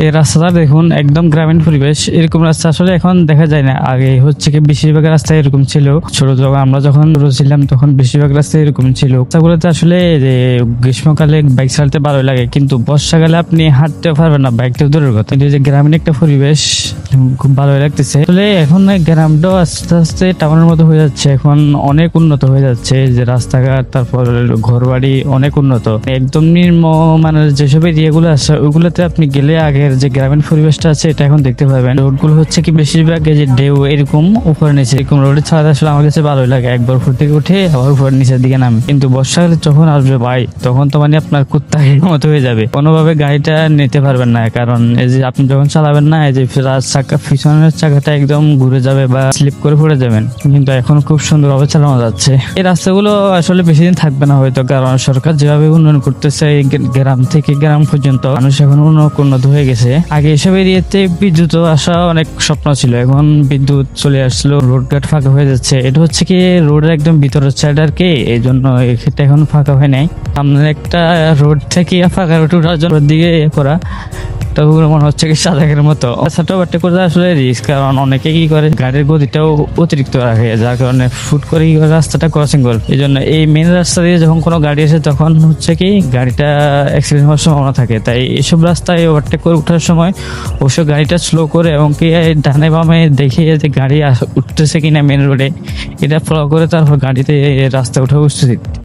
এই রাস্তাটা দেখুন, একদম গ্রামীণ পরিবেশ। এরকম রাস্তা আসলে এখন দেখা যায় না। আগে হচ্ছে কি বেশিরভাগ রাস্তা এরকম ছিল। ছোট যখন আমরা যখন ছোট ছিলাম তখন বেশিরভাগ রাস্তা এরকম ছিল। রাস্তাগুলোতে আসলে যে গ্রীষ্মকালে বাইক চালাতে ভালো লাগে, কিন্তু বর্ষাকালে আপনি হাঁটতে পারবেন না, বাইক তো দূরের কথা। কিন্তু এই যে গ্রামীণ একটা পরিবেশ খুব ভালো লাগতেছে। আসলে এখন এই গ্রামটাও আস্তে আস্তে টাউনের মতো হয়ে যাচ্ছে। এখন অনেক উন্নত হয়ে যাচ্ছে, যে রাস্তাঘাট, তারপর ঘর বাড়ি অনেক উন্নত। একদম নিম্ন মানের যেসব এরিয়াগুলো আছে ওইগুলোতে আপনি গেলে আগের যে গ্রামীণ পরিবেশটা আছে এটা এখন দেখতে পাবেন। রোডগুলো হচ্ছে কি বেশিরভাগ এই যে ঢেউ এরকম উপরে নিচে এরকম রোডে চালাতে আসলে আমার কাছে ভালোই লাগে। একবার উপর থেকে উঠে আবার উপর নিচের দিকে নামে। কিন্তু বর্ষাকালে যখন আসবে ভাই, তখন তো মানে আপনার কুত্তার মতো হয়ে যাবে, কোনোভাবে গাড়িটা নিতে পারবেন না। কারণ এই যে আপনি যখন চালাবেন না, এই যে চাকা পিছনের চাকাটা একদম ঘুরে যাবে বা স্লিপ করে পড়ে যাবেন। কিন্তু এখন খুব সুন্দরভাবে চালানো যাচ্ছে। এই রাস্তাগুলো আসলে বেশি দিন থাকবে না হয়তো, কারণ সরকার যেভাবে উন্নয়ন করতেছে এই গ্রাম থেকে গ্রাম পর্যন্ত মানুষ এখন উন্নত হয়ে গেছে। আগে এসব এরিয়াতে বিদ্যুৎ আসা অনেক স্বপ্ন ছিল, এখন বিদ্যুৎ চলে আসলো, রোডঘাট ফাঁকা হয়ে যাচ্ছে। এটা হচ্ছে কি রোডের একদম ভিতরের সাইড আর কি, এই জন্য এটা এখন ফাঁকা হয় নাই। সামনের একটা রোড থেকে ফাঁকা রোড ওঠার জন্য দিকে করা মনে হচ্ছে কি সাদাকের মতো। রাস্তাটা ওভারটেক করতে আসলে রিস্ক, কারণ অনেকে কি করে গাড়ির গতিটাও অতিরিক্ত রাখে, যার কারণে ফুট করে কি করে রাস্তাটা ক্রসিং করে। এই জন্য এই মেন রাস্তা দিয়ে যখন কোনো গাড়ি আসে তখন হচ্ছে কি গাড়িটা অ্যাক্সিডেন্ট হওয়ার সম্ভাবনা থাকে। তাই এসব রাস্তায় ওভারটেক করে ওঠার সময় অবশ্য গাড়িটা স্লো করে এবং কি ডানে বামে দেখে যে গাড়ি উঠতেছে কিনা মেন রোডে, এটা ফলো করে তারপর গাড়িতে রাস্তা ওঠা উচিত।